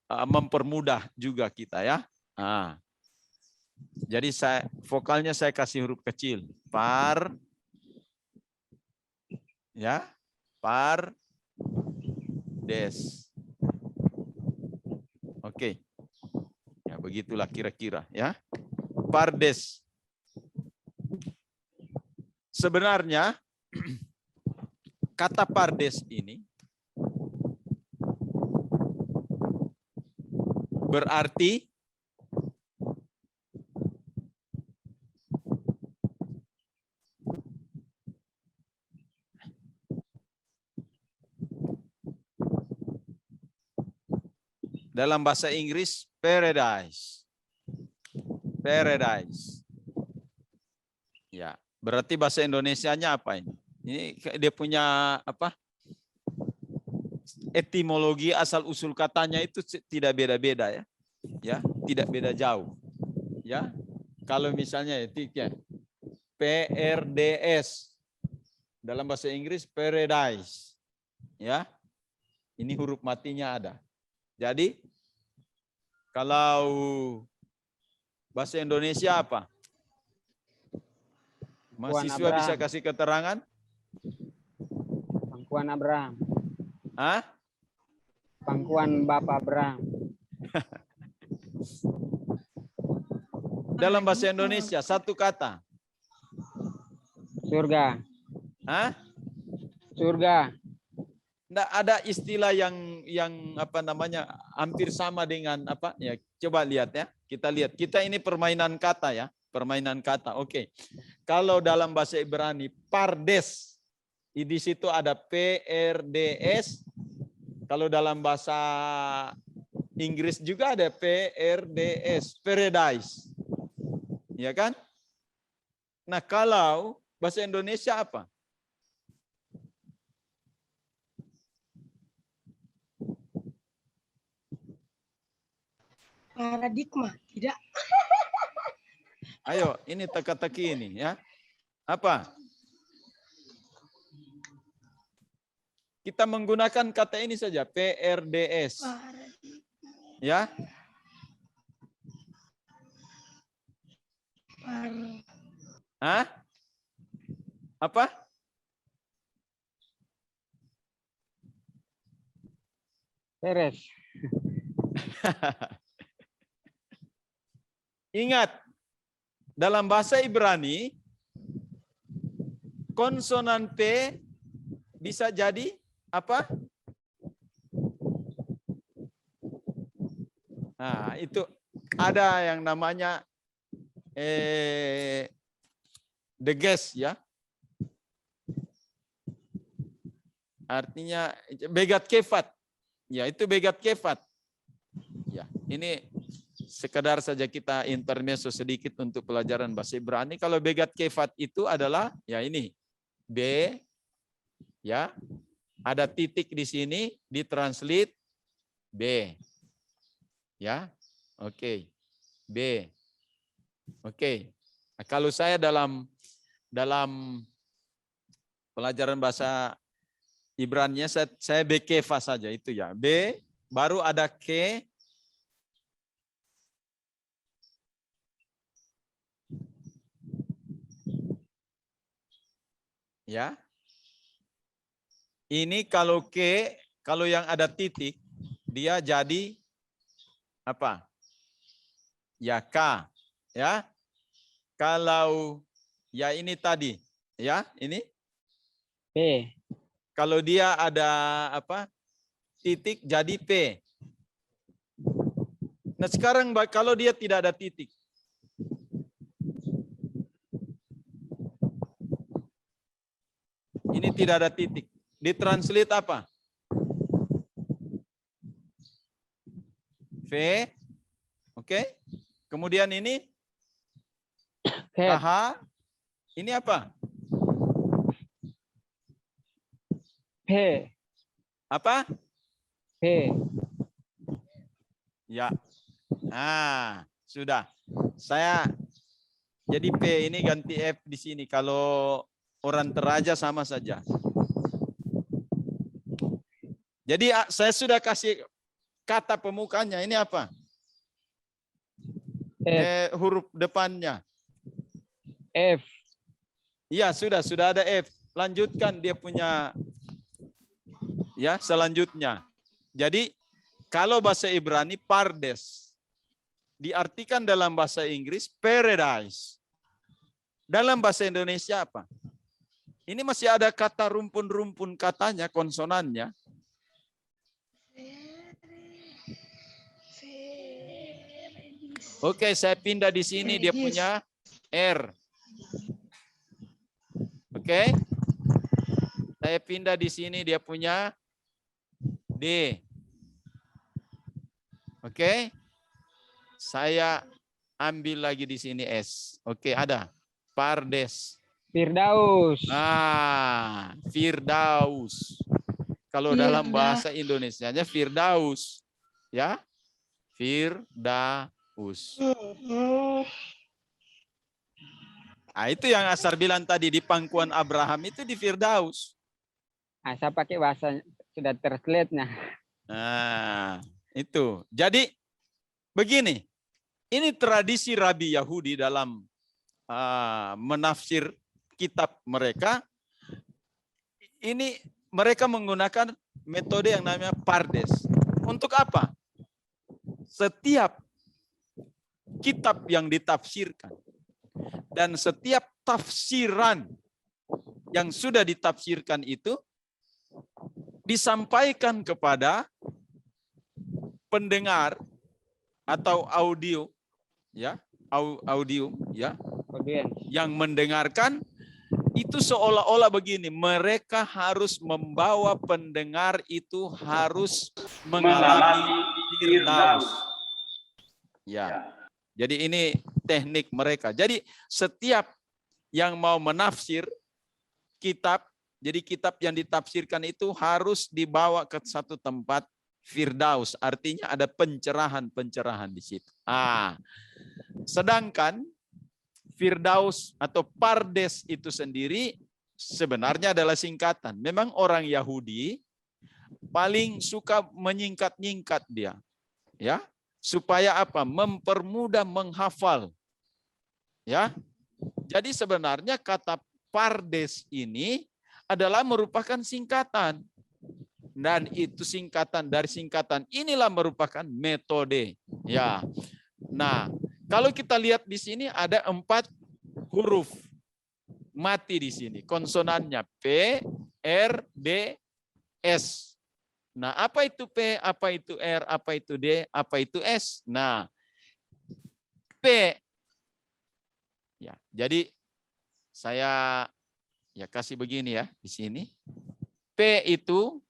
mempermudah juga kita ya. Nah, jadi vokalnya saya kasih huruf kecil. Par, ya, par, des. Oke, ya begitulah kira-kira ya. Pardes. Sebenarnya kata pardes ini berarti dalam bahasa Inggris paradise. Paradise. Ya, berarti bahasa Indonesianya apa ini? Ini dia punya apa? Etimologi asal usul katanya itu tidak beda-beda ya. Ya, tidak beda jauh. Ya. Kalau misalnya etiknya PRDS dalam bahasa Inggris paradise. Ya. Ini huruf matinya ada. Jadi kalau bahasa Indonesia apa? Mahasiswa bisa kasih keterangan? Pangkuan Abraham. Hah? Pangkuan Bapak Abraham. Dalam bahasa Indonesia satu kata. Surga. Hah? Surga. Nggak ada istilah yang apa namanya hampir sama dengan apa ya, coba lihat ya, kita lihat, kita ini permainan kata ya, permainan kata. Oke, kalau dalam bahasa Ibrani pardes di situ ada PRDS, kalau dalam bahasa Inggris juga ada PRDS, paradise, ya kan? Nah kalau bahasa Indonesia apa? Paradigma, tidak. Ayo, ini teka-teki ini ya. Apa? Kita menggunakan kata ini saja, PRDS. Ya. Hah? Apa? Beres. Ingat, dalam bahasa Ibrani, konsonan P bisa jadi apa? Nah, itu ada yang namanya deges ya. Artinya begat kefat. Ya, itu begat kefat. Ya, ini sekedar saja kita intermezzo sedikit untuk pelajaran bahasa Ibrani. Kalau begat kefat itu adalah ya ini B ya. Ada titik di sini ditranslate B. Ya. Oke. B. Oke. Nah, kalau saya dalam pelajaran bahasa Ibrani saya B kefa saja itu ya. B baru ada K. Ya. Ini kalau K, kalau yang ada titik, dia jadi apa? Ya K. Ya. Kalau ya ini tadi, ya ini. P. Kalau dia ada apa? Titik jadi P. Nah sekarang kalau dia tidak ada titik. Ini tidak ada titik. Ditranslate apa? V. Oke. Kemudian ini Head. KH. Ini apa? P. Apa? P. Ya. Nah, sudah. Saya jadi P ini ganti F di sini. Kalau orang teraja sama saja. Jadi saya sudah kasih kata pemukanya. Ini apa? F. Huruf depannya. F. Iya, sudah ada F. Lanjutkan dia punya ya, selanjutnya. Jadi kalau bahasa Ibrani pardes diartikan dalam bahasa Inggris paradise. Dalam bahasa Indonesia apa? Ini masih ada kata rumpun-rumpun katanya, konsonannya. Oke, saya pindah di sini dia punya R. Oke. Saya pindah di sini dia punya D. Oke. Saya ambil lagi di sini S. Oke, ada. Pardes. Firdaus. Firdaus. Kalau dalam bahasa Indonesianya Firdaus. Ya. Firdaus. Nah, itu yang Asar bilang tadi di pangkuan Abraham itu di Firdaus. Nah, saya pakai bahasa sudah translate-nya. Nah, itu. Jadi begini. Ini tradisi Rabi Yahudi dalam menafsir kitab mereka. Ini mereka menggunakan metode yang namanya pardes. Untuk apa? Setiap kitab yang ditafsirkan dan setiap tafsiran yang sudah ditafsirkan itu disampaikan kepada pendengar atau audio ya, audio ya, Audience. yang mendengarkan itu seolah-olah begini, mereka harus membawa pendengar itu harus mengalami Firdaus. Ya. Jadi ini teknik mereka. Jadi setiap yang mau menafsir kitab, jadi kitab yang ditafsirkan itu harus dibawa ke satu tempat Firdaus, artinya ada pencerahan-pencerahan di situ. Sedangkan Firdaus atau Pardes itu sendiri sebenarnya adalah singkatan. Memang orang Yahudi paling suka menyingkat-nyingkat dia. Ya, supaya apa? Mempermudah menghafal. Ya. Jadi sebenarnya kata Pardes ini adalah merupakan singkatan. Dan itu singkatan dari singkatan inilah merupakan metode. Ya. Nah, kalau kita lihat di sini ada 4 huruf mati di sini. Konsonannya P, R, D, S. Nah, apa itu P, apa itu R, apa itu D, apa itu S? Nah, P. Ya, jadi saya ya kasih begini ya di sini. P itu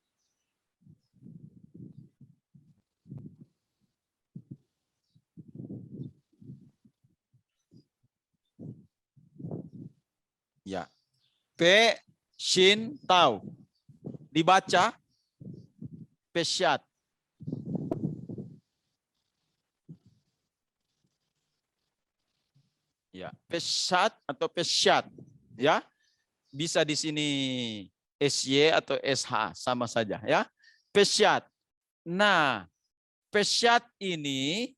ya. P, Shin, Tau. Dibaca Pesyat. Ya, Pesyat atau Pesyat. Ya. Bisa di sini SY atau SH sama saja ya. Pesyat. Nah, Pesyat ini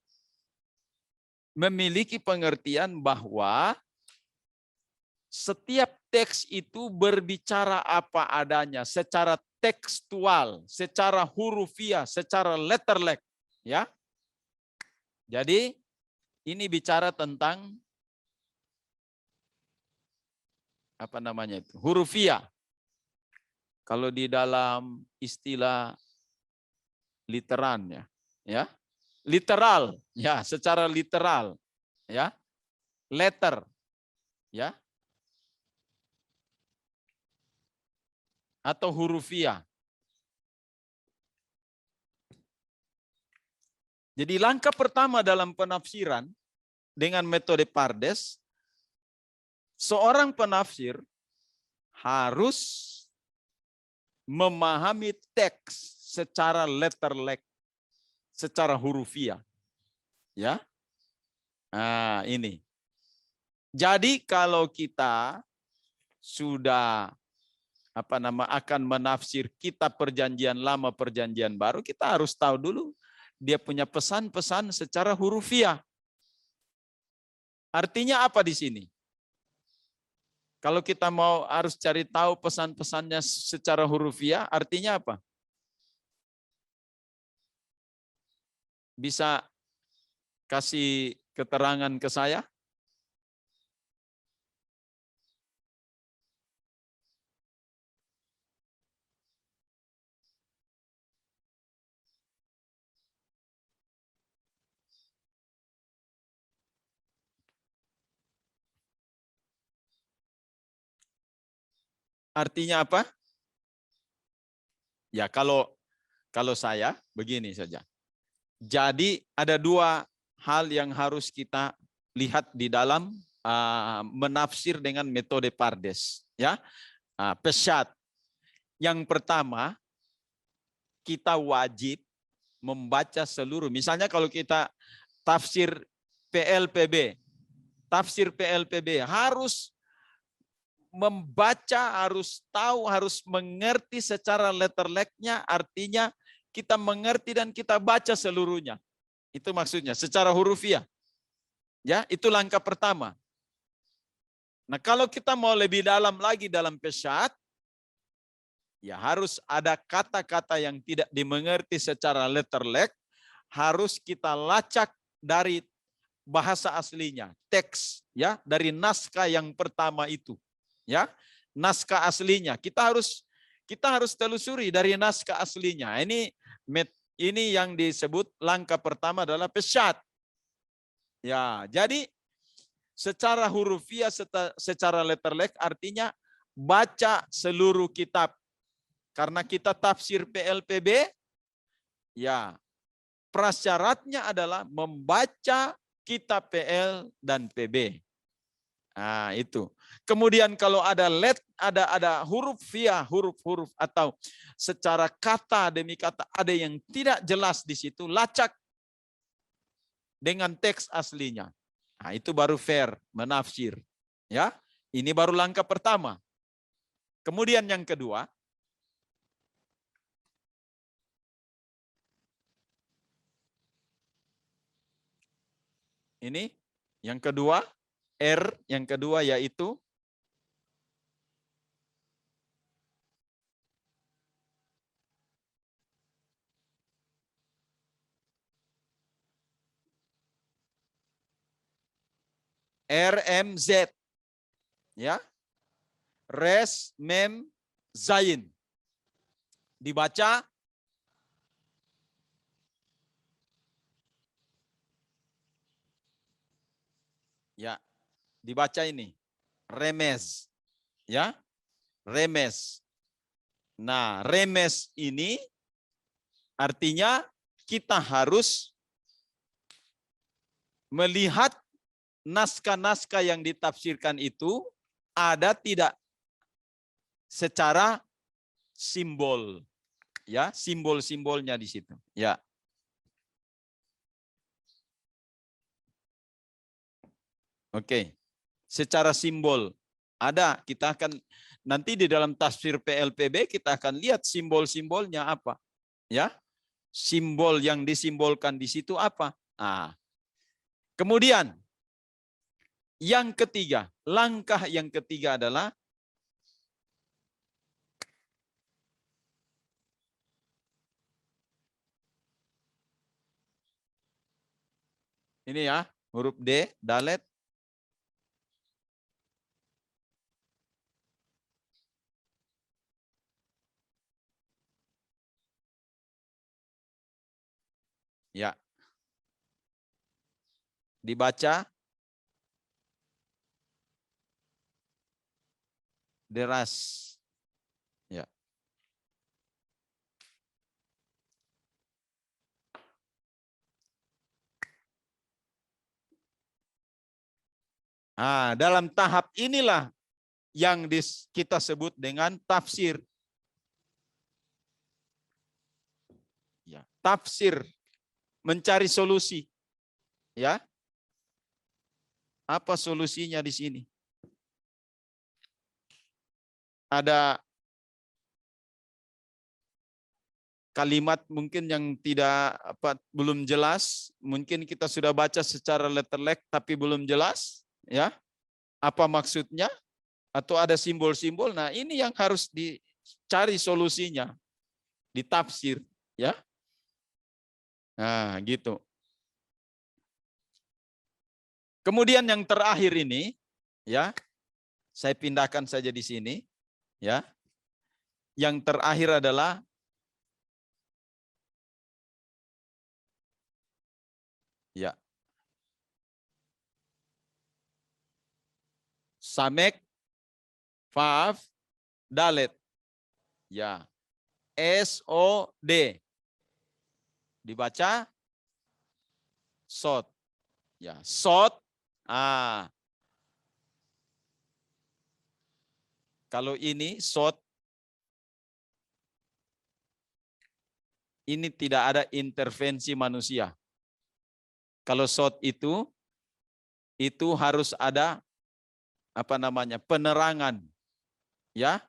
memiliki pengertian bahwa setiap teks itu berbicara apa adanya secara tekstual, secara hurufiah, secara letterlek, ya. Jadi ini bicara tentang apa namanya itu? Hurufiah. Kalau di dalam istilah literan ya. Literal, ya, secara literal, ya. Letter, ya. Atau hurufiah. Jadi langkah pertama dalam penafsiran dengan metode Pardes, seorang penafsir harus memahami teks secara letterlek, secara hurufiah. Ya. Nah, ini. Jadi kalau kita sudah akan menafsir kitab Perjanjian Lama, Perjanjian Baru, kita harus tahu dulu dia punya pesan-pesan secara hurufiah. Artinya apa di sini? Kalau kita mau harus cari tahu pesan-pesannya secara hurufiah, artinya apa? Bisa kasih keterangan ke saya? Artinya apa? Ya kalau saya begini saja. Jadi ada dua hal yang harus kita lihat di dalam menafsir dengan metode Pardes. Ya, pesyat. Yang pertama, kita wajib membaca seluruh. Misalnya kalau kita tafsir PLPB harus membaca, harus tahu, harus mengerti secara letterleknya, artinya kita mengerti dan kita baca seluruhnya. Itu maksudnya, secara hurufiah. Ya, itu langkah pertama. Nah, kalau kita mau lebih dalam lagi dalam pesyat, ya harus ada kata-kata yang tidak dimengerti secara letterlek, harus kita lacak dari bahasa aslinya, teks, ya, dari naskah yang pertama itu. Ya, naskah aslinya kita harus telusuri dari naskah aslinya. Ini yang disebut langkah pertama adalah pesyat. Ya, jadi secara hurufiah, secara letterlek artinya baca seluruh kitab. Karena kita tafsir PLPB, ya prasyaratnya adalah membaca kitab PL dan PB. Nah, itu. Kemudian kalau ada huruf via huruf atau secara kata demi kata ada yang tidak jelas di situ, lacak dengan teks aslinya. Nah, itu baru fair menafsir. Ya, ini baru langkah pertama. Kemudian yang kedua, ini yang kedua, yang kedua yaitu RMZ. Ya. Res mem zain. Dibaca ya, dibaca ini remes. Ya. Remes. Nah, remes ini artinya kita harus melihat naskah-naskah yang ditafsirkan itu ada tidak secara simbol. Ya, simbol-simbolnya di situ. Ya. Oke. Secara simbol ada, kita akan nanti di dalam tafsir PLPB kita akan lihat simbol-simbolnya apa. Ya. Simbol yang disimbolkan di situ apa? Nah. Kemudian yang ketiga, langkah yang ketiga adalah ini ya, huruf D, dalet. Ya. Dibaca deras. Ya. Nah, dalam tahap inilah yang kita sebut dengan tafsir. Ya, tafsir, mencari solusi. Ya, apa solusinya di sini? Ada kalimat mungkin yang belum jelas, mungkin kita sudah baca secara letterlek tapi belum jelas, ya. Apa maksudnya? Atau ada simbol-simbol. Nah, ini yang harus dicari solusinya, ditafsir, ya. Nah, gitu. Kemudian yang terakhir ini, ya. Saya pindahkan saja di sini, ya. Yang terakhir adalah ya. Samek, Faf, Dalet. Ya. SOD. Dibaca Sod. Ya, Sod. Kalau ini Sod, ini tidak ada intervensi manusia. Kalau Sod itu harus ada penerangan, ya.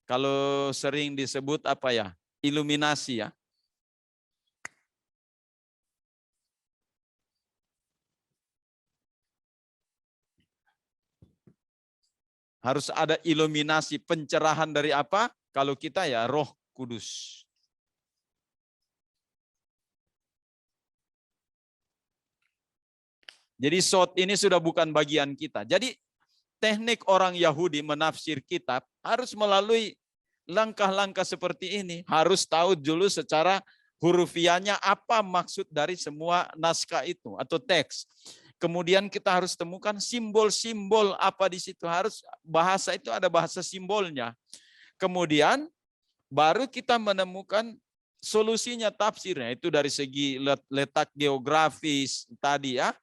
Kalau sering disebut iluminasi, ya. Harus ada iluminasi, pencerahan dari apa? Kalau kita ya Roh Kudus. Jadi Sod ini sudah bukan bagian kita. Jadi teknik orang Yahudi menafsir kitab harus melalui langkah-langkah seperti ini. Harus tahu dulu secara hurufiahnya apa maksud dari semua naskah itu atau teks. Kemudian kita harus temukan simbol-simbol apa di situ. Harus bahasa itu ada bahasa simbolnya. Kemudian baru kita menemukan solusinya, tafsirnya. Itu dari segi letak geografis tadi, ya.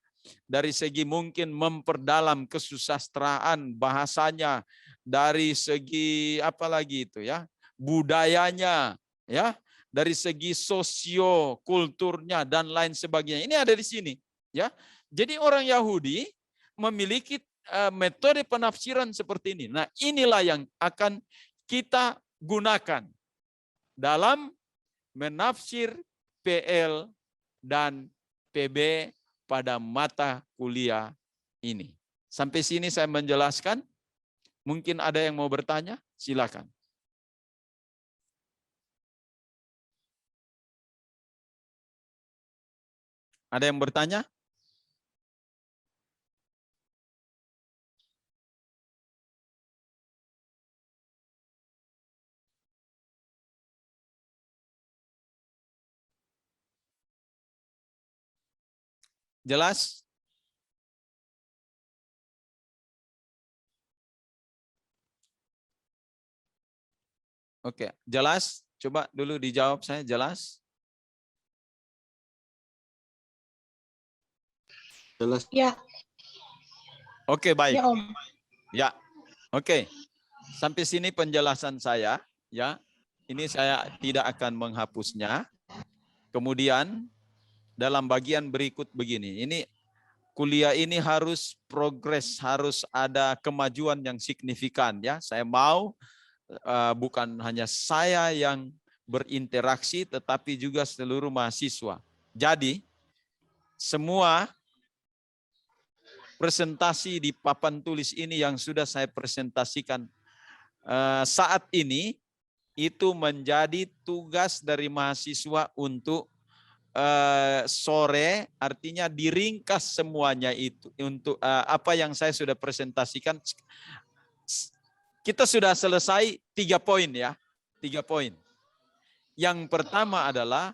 Dari segi mungkin memperdalam kesusastraan bahasanya, dari segi budayanya, ya, dari segi sosio-kulturnya dan lain sebagainya. Ini ada di sini, ya. Jadi orang Yahudi memiliki metode penafsiran seperti ini. Nah, inilah yang akan kita gunakan dalam menafsir PL dan PB pada mata kuliah ini. Sampai sini saya menjelaskan. Mungkin ada yang mau bertanya? Silakan. Ada yang bertanya? Jelas? Oke, jelas? Coba dulu dijawab saya, jelas? Jelas. Ya, Oke, baik. ya Om. Ya. Oke. Sampai sini penjelasan saya, ya. Ini saya tidak akan menghapusnya. Kemudian dalam bagian berikut begini. Ini kuliah ini harus progres, harus ada kemajuan yang signifikan, ya. Saya mau bukan hanya saya yang berinteraksi, tetapi juga seluruh mahasiswa. Jadi semua presentasi di papan tulis ini yang sudah saya presentasikan saat ini itu menjadi tugas dari mahasiswa untuk sore, artinya diringkas semuanya itu untuk apa yang saya sudah presentasikan. Kita sudah selesai 3 poin, ya, 3 poin. Yang pertama adalah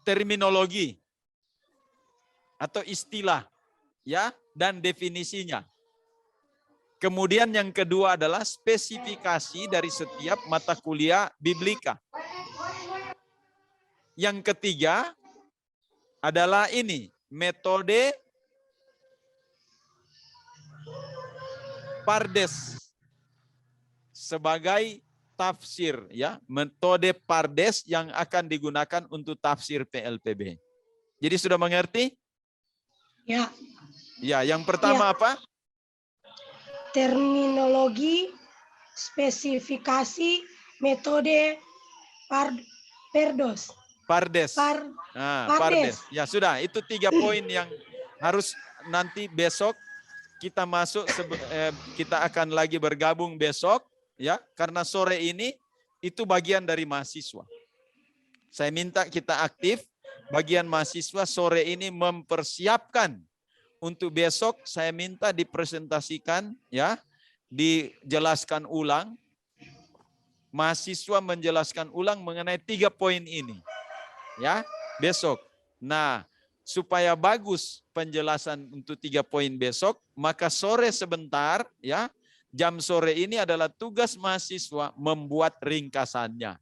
terminologi atau istilah, ya, dan definisinya. Kemudian yang kedua adalah spesifikasi dari setiap mata kuliah biblika. Yang ketiga adalah ini, metode Pardes sebagai tafsir, ya, metode Pardes yang akan digunakan untuk tafsir PLPB. Jadi sudah mengerti? Ya, Ya, yang pertama apa? terminologi, spesifikasi, metode, Pardes. Pardes. Nah, Pardes. Ya sudah, itu 3 poin yang harus nanti besok kita masuk. Kita akan lagi bergabung besok, ya, karena sore ini itu bagian dari mahasiswa. Saya minta kita aktif, bagian mahasiswa sore ini mempersiapkan untuk besok. Saya minta dipresentasikan, ya, dijelaskan ulang. Mahasiswa menjelaskan ulang mengenai 3 poin ini, ya, besok. Nah, supaya bagus penjelasan untuk 3 poin besok, maka sore sebentar, ya, jam sore ini adalah tugas mahasiswa membuat ringkasannya.